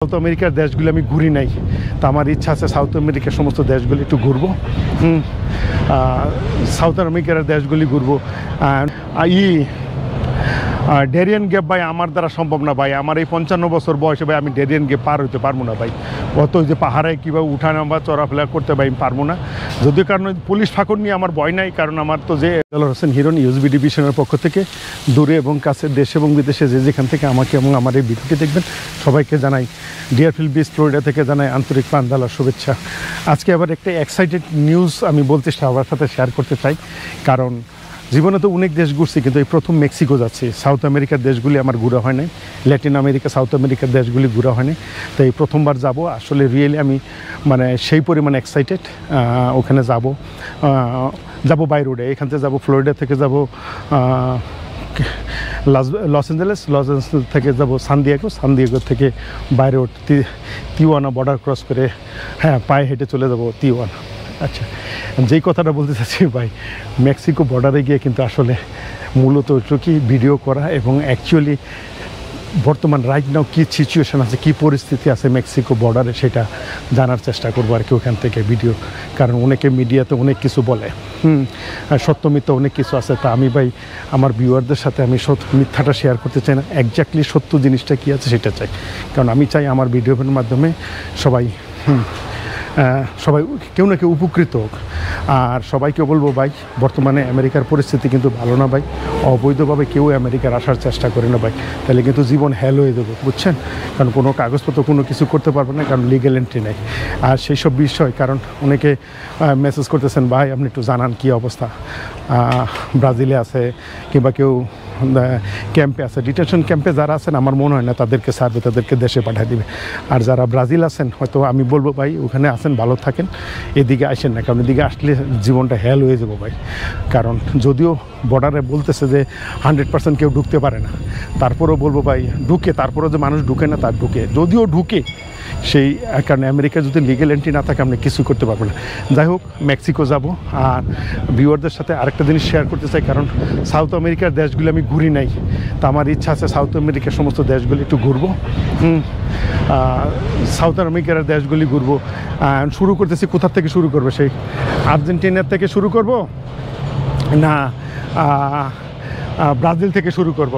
South আমেরিকার দেশগুলি আমি ঘুরি নাই, তো আমার ইচ্ছা আছে সাউথ আমেরিকার সমস্ত দেশগুলি একটু ঘুরবো। সাউথ আমেরিকার দেশগুলি ঘুরবো। ডেরিয়ান গ্যাপ ভাই আমার দ্বারা সম্ভব না ভাই। আমার এই 55 বছর বয়সে ভাই আমি ডেরিয়ান গ্যাপ পার হইতে পারবো না ভাই। অত যে পাহাড়ে কীভাবে উঠানো বা চড়াফেরা করতে ভাই আমি পারবো না। যদিও কারণ পুলিশ ফাঁকর নিয়ে আমার ভয় নাই, কারণ আমার তো যে হোসেন হিরন ইউএসবি ডিভিশনের পক্ষ থেকে দূরে এবং কাছে দেশ এবং বিদেশে যেখান থেকে আমাকে এবং আমার এই ভিডিওটি দেখবেন সবাইকে জানাই ডিয়ারফিল্ড বিচ ফ্লোরিডা থেকে জানাই আন্তরিক প্রাণঢালা শুভেচ্ছা। আজকে আবার একটা এক্সাইটেড নিউজ আমি বলতে সবার সাথে শেয়ার করতে চাই, কারণ জীবনে তো অনেক দেশ ঘুরছি, কিন্তু এই প্রথম মেক্সিকো যাচ্ছি। সাউথ আমেরিকার দেশগুলি আমার ঘোরা হয় নাই, ল্যাটিন আমেরিকা সাউথ আমেরিকার দেশগুলি ঘোরা হয় নাই, তো এই প্রথমবার যাব। আসলে রিয়েলি আমি মানে সেই পরিমাণে এক্সাইটেড। ওখানে যাব বাই রোডে, এখান থেকে যাব ফ্লোরিডা থেকে যাব লস অ্যাঞ্জেলেস থেকে যাব সান দিয়েগো থেকে by road Tiwana border cross করে পায়ে হেঁটে চলে যাব তিওয়ানা। আচ্ছা, যেই কথাটা বলতে চাচ্ছি ভাই, মেক্সিকো বর্ডারে গিয়ে কিন্তু আসলে মূলত একটু কি ভিডিও করা এবং অ্যাকচুয়ালি বর্তমান রাইট নাও কী সিচুয়েশান আছে, কী পরিস্থিতি আছে মেক্সিকো বর্ডারে, সেটা জানার চেষ্টা করবো আর কি ওখান থেকে ভিডিও। কারণ অনেকে মিডিয়াতে অনেক কিছু বলে, সত্য মিথ্যা অনেক কিছু আছে। তা আমি ভাই আমার ভিউয়ারদের সাথে আমি মিথ্যাটা শেয়ার করতে চাই না, একজাক্টলি সত্য জিনিসটা কী আছে সেটা চাই। কারণ আমি চাই আমার ভিডিওর মাধ্যমে সবাই কেউ না কেউ উপকৃত হোক। আর সবাইকে বলবো ভাই, বর্তমানে আমেরিকার পরিস্থিতি কিন্তু ভালো না ভাই। অবৈধভাবে কেউ আমেরিকার আসার চেষ্টা করে না ভাই, তাহলে কিন্তু জীবন হেল হয়ে যাবে, বুঝছেন। কারণ কোনো কাগজপত্র কোনো কিছু করতে পারবে না, কারণ লিগ্যাল এন্ট্রি নেই। আর সেই সব বিষয়, কারণ অনেকে মেসেজ করতেছেন ভাই আপনি একটু জানান কী অবস্থা, ব্রাজিলে আছে কিংবা কেউ ক্যাম্পে আছে, ডিটেনশন ক্যাম্পে যারা আছেন আমার মনে হয় না তাদেরকে ছাড়বে, তাদেরকে দেশে পাঠিয়ে দিবে। আর যারা ব্রাজিল আছেন হয়তো আমি বলবো ভাই ওখানে আছেন ভালো থাকেন, এদিকে আসেন না, কারণ এদিকে আসলে জীবনটা হেল হয়ে যাবো ভাই। কারণ যদিও বর্ডারে বলতেছে যে 100% কেউ ঢুকতে পারে না, তারপরেও বলবো ভাই ঢুকে, তারপরেও যে মানুষ ঢুকে না তার ঢুকে, যদিও ঢুকে সেই কারণে আমেরিকা যদি লিগ্যাল এন্ট্রি না থাকে আপনি কিছু করতে পারবেন না। যাই হোক, মেক্সিকো যাব। আর ভিউয়ারদের সাথে আরেকটা জিনিস শেয়ার করতে চাই, কারণ সাউথ আমেরিকার দেশগুলি আমি ঘুরি নাই, তো আমার ইচ্ছা আছে সাউথ আমেরিকার সমস্ত দেশগুলি একটু ঘুরবো। সাউথ আমেরিকার দেশগুলি ঘুরবো। শুরু করতেছি কোথা থেকে শুরু করবো, সেই আর্জেন্টিনার থেকে শুরু করব না ব্রাজিল থেকে শুরু করব।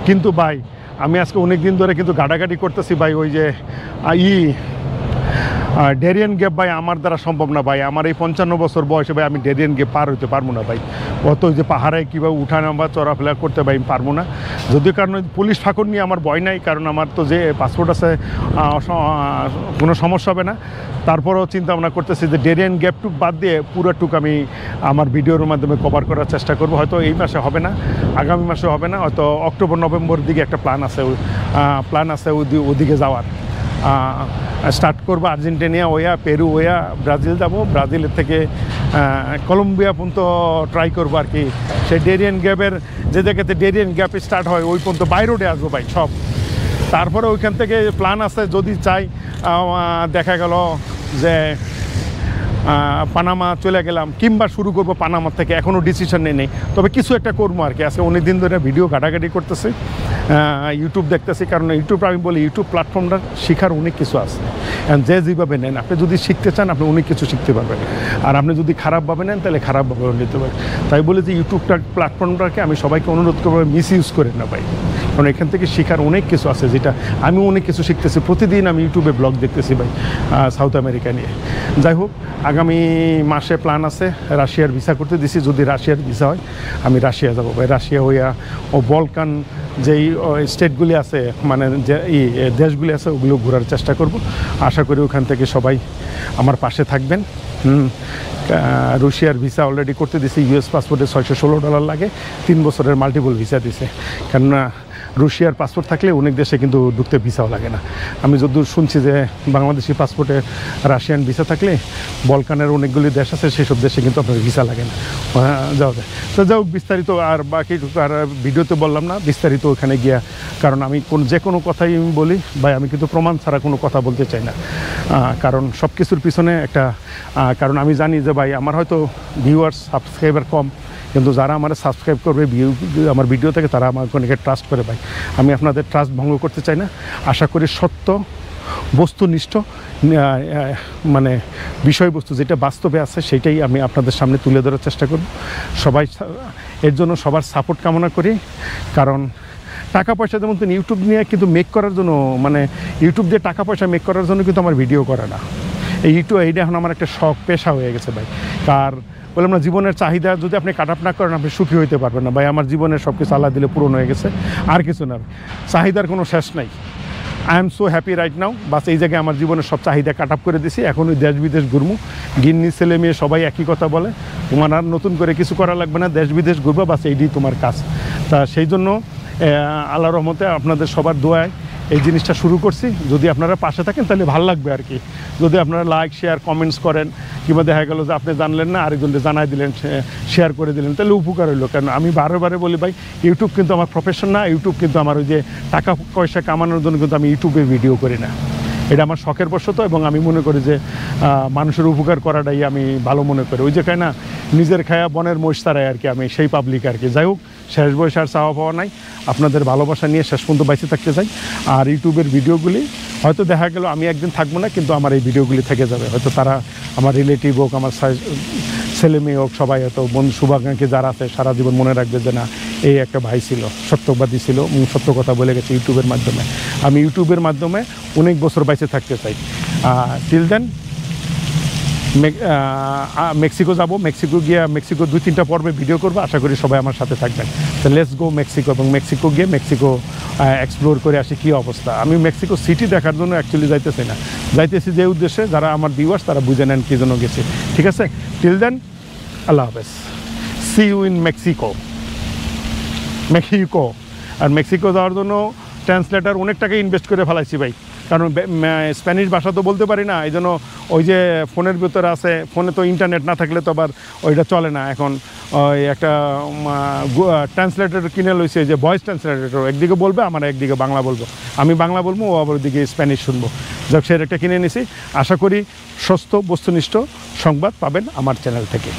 কিন্তু ভাই আমি আজকে অনেক দিন ধরে কিন্তু গাড়াগাড়ি করতেছি ভাই, ওই যে ডেরিয়ান গ্যাপ ভাই আমার দ্বারা সম্ভব না ভাই। আমার এই 55 বছর বয়সে ভাই আমি ডেরিয়ান গ্যাপ পার হইতে পারবো না ভাই। অত যে পাহাড়ে কীভাবে উঠানো বা চড়াফেরা করতে ভাই আমি পারবো না। যদিও কারণ পুলিশ ফাঁকর নিয়ে আমার ভয় নাই, কারণ আমার তো যে পাসপোর্ট আছে কোনো সমস্যা হবে না। তারপরেও চিন্তা ভাবনা করতেছি যে ডেরিয়ান গ্যাপটুক বাদ দিয়ে পুরোটুক আমি আমার ভিডিওর মাধ্যমে কভার করার চেষ্টা করবো। হয়তো এই মাসে হবে না, আগামী মাসে হবে না, হয়তো অক্টোবর নভেম্বর দিকে একটা প্ল্যান আছে ওদিকে যাওয়ার। স্টার্ট করবো আর্জেন্টিনা ওয়া, পেরু ওয়া, ব্রাজিল যাব, ব্রাজিলের থেকে কলম্বিয়া পর্যন্ত ট্রাই করবো আর কি। সেই ডেরিয়ান গ্যাপের যে জায়গাতে ডেরিয়ান গ্যাপ স্টার্ট হয় ওই পর্যন্ত বাই রোডে আসবো ভাই সব। তারপরে ওইখান থেকে প্ল্যান আছে, যদি চাই দেখা গেল যে পানামা চলে গেলাম, কিংবা শুরু করবো পানামার থেকে, এখনও ডিসিশন নেই, তবে কিছু একটা করবো আর কি। আজকে অনেক দিন ধরে ভিডিও ঘাটাঘাটি করতেছি, ইউটিউব দেখতেছি, কারণ ইউটিউব আমি বলি ইউটিউব প্ল্যাটফর্মটা শেখার অনেক কিছু আছে। যে যেভাবে নেন, আপনি যদি শিখতে চান আপনি অনেক কিছু শিখতে পারবেন, আর আপনি যদি খারাপভাবে নেন তাহলে খারাপভাবে নিতে পারেন। তাই বলে যে ইউটিউবটা প্ল্যাটফর্মটাকে আমি সবাইকে অনুরোধ করবো মিস ইউজ করেন না ভাই, কারণ এখান থেকে শেখার অনেক কিছু আছে, যেটা আমি অনেক কিছু শিখতেছি। প্রতিদিন আমি ইউটিউবে ব্লগ দেখতেছি ভাই সাউথ আমেরিকা নিয়ে। যাই হোক, আগামী মাসে প্ল্যান আছে রাশিয়ার ভিসা করতে দিছি, যদি রাশিয়ার ভিসা হয় আমি রাশিয়া যাবো ভাই। রাশিয়া হইয়া ও বলকান যেই স্টেটগুলি আছে, মানে যে দেশগুলি আছে ওগুলো ঘোরার চেষ্টা করব। আশা করি ওখান থেকে সবাই আমার পাশে থাকবেন। রাশিয়ার ভিসা অলরেডি করতে দিছি, ইউএস পাসপোর্টে $616 লাগে, 3 বছরের মাল্টিপল ভিসা দিছে। কেননা রাশিয়ার পাসপোর্ট থাকলে অনেক দেশে কিন্তু ঢুকতে ভিসাও লাগে না। আমি যতদূর শুনছি যে বাংলাদেশি পাসপোর্টে রাশিয়ান ভিসা থাকলে বলকানের অনেকগুলি দেশ আছে, সেসব দেশে কিন্তু আপনার ভিসা লাগে না, যাওয়া যায়। তো যাই হোক, বিস্তারিত আর বাকি আর ভিডিওতে বললাম না, বিস্তারিত ওখানে গিয়া। কারণ আমি যে কোনো কথাই আমি বলি ভাই, আমি কিন্তু প্রমাণ ছাড়া কোনো কথা বলতে চাই না। কারণ সব কিছুর পিছনে একটা কারণ আমি জানি যে ভাই আমার হয়তো ভিউয়ার্স সাবস্ক্রাইবার কম, কিন্তু যারা আমার সাবস্ক্রাইব করবে আমার ভিডিও থেকে, তারা আমাকে অনেকে ট্রাস্ট করে ভাই। আমি আপনাদের ট্রাস্ট ভঙ্গ করতে চাই না। আশা করি সত্য বস্তুনিষ্ঠ মানে বিষয়বস্তু যেটা বাস্তবে আছে সেটাই আমি আপনাদের সামনে তুলে ধরার চেষ্টা করব। সবাই এর জন্য সবার সাপোর্ট কামনা করি। কারণ টাকা পয়সা যেমন ইউটিউব নিয়ে কিন্তু মেক করার জন্য, মানে ইউটিউব দিয়ে টাকা পয়সা মেক করার জন্য কিন্তু আমার ভিডিও করে না। এইটা এখন আমার একটা শখ, পেশা হয়ে গেছে ভাই। বললাম না, জীবনের চাহিদা যদি আপনি কাট আপ না করেন আপনি সুখী হইতে পারবেন না ভাই। আমার জীবনের সব কিছু আল্লাহ দিলে পূরণ হয়ে গেছে, আর কিছু না। চাহিদার কোনো শেষ নাই। I am so happy right now. বাস এই জায়গায় আমার জীবনের সব চাহিদা কাট আপ করে দিছি। এখন ওই দেশ বিদেশ ঘুরবো। গিন্নি ছেলে মেয়ে সবাই একই কথা বলে, তোমার আর নতুন করে কিছু করা লাগবে না, দেশ বিদেশ ঘুরবো, বাস এইটাই তোমার কাজ। তা সেই জন্য আল্লাহর রহমতে আপনাদের সবার দোয়ায় এই জিনিসটা শুরু করছি। যদি আপনারা পাশে থাকেন তাহলে ভালো লাগবে আর কি। যদি আপনারা লাইক শেয়ার কমেন্টস করেন, কিংবা দেখা গেলো যে আপনি জানলেন না আরেকজনকে জানাই দিলেন, শেয়ার করে দিলেন, তাহলে উপকার হইলো। কারণ আমি বারে বলি ভাই, ইউটিউব কিন্তু আমার প্রফেশন না। ইউটিউব কিন্তু আমার ওই যে টাকা পয়সা কামানোর জন্য কিন্তু আমি ইউটিউবে ভিডিও করি না। এটা আমার শখের বশত, এবং আমি মনে করি যে মানুষের উপকার করাটাই আমি ভালো মনে করি। ওই যে খায় না, নিজের খায়া বনের মহিষ তারায় আর কি, আমি সেই পাবলিক আর কি। যাই হোক, শেষ বয়সে আর চাওয়া পাওয়া নাই, আপনাদের ভালোবাসা নিয়ে শেষ পর্যন্ত বেঁচে থাকতে চাই। আর ইউটিউবের ভিডিওগুলি হয়তো দেখা গেল আমি একদিন থাকবো না, কিন্তু আমার এই ভিডিওগুলি থেকে যাবে। হয়তো তারা আমার রিলেটিভ হোক, আমার ছেলে মেয়ে হোক, সবাই হয়তো বন্ধু শুভাকাঙ্ক্ষী যারা আছে সারা জীবন মনে রাখবে যে না, এই একটা ভাই ছিল, সত্যবাদী ছিল, সত্য কথা বলে গেছে ইউটিউবের মাধ্যমে। আমি ইউটিউবের মাধ্যমে অনেক বছর বেঁচে থাকতে চাই। টিল দেন মেক্সিকো যাব। মেক্সিকো গিয়ে মেক্সিকো 2-3টা পর্বে ভিডিও করবো। আশা করি সবাই আমার সাথে থাকবেন। তো লেটস গো মেক্সিকো। এবং মেক্সিকো গিয়ে মেক্সিকো এক্সপ্লোর করে আসি কী অবস্থা। আমি মেক্সিকো সিটি দেখার জন্য অ্যাকচুয়ালি যাইতেছি না, যাইতেছি যে উদ্দেশ্যে, যারা আমার ভিউয়ার্স তারা বুঝে নেন কী জন্য গেছি। ঠিক আছে, টিল দেন আল্লাহ হাফেজ। See you in Mexico. আর মেক্সিকো যাওয়ার জন্য ট্রান্সলেটার অনেক টাকা ইনভেস্ট করে ফেলাইছি ভাই। কারণ স্প্যানিশ ভাষা তো বলতে পারি না, এই জন্য ওই যে ফোনের ভিতরে আছে, ফোনে তো ইন্টারনেট না থাকলে তো আবার ওইটা চলে না। এখন ওই একটা ট্রান্সলেটর কিনে লইছে, যে ভয়েস ট্রান্সলেটর, একদিকে বলবে আমার, একদিকে বাংলা বলবো, আমি বাংলা বলবো, ও আবার ওইদিকে স্প্যানিশ শুনবো। যাক, সেটা একটা কিনে নিছি। আশা করি সস্ত বস্তুনিষ্ঠ সংবাদ পাবেন আমার চ্যানেল থেকে।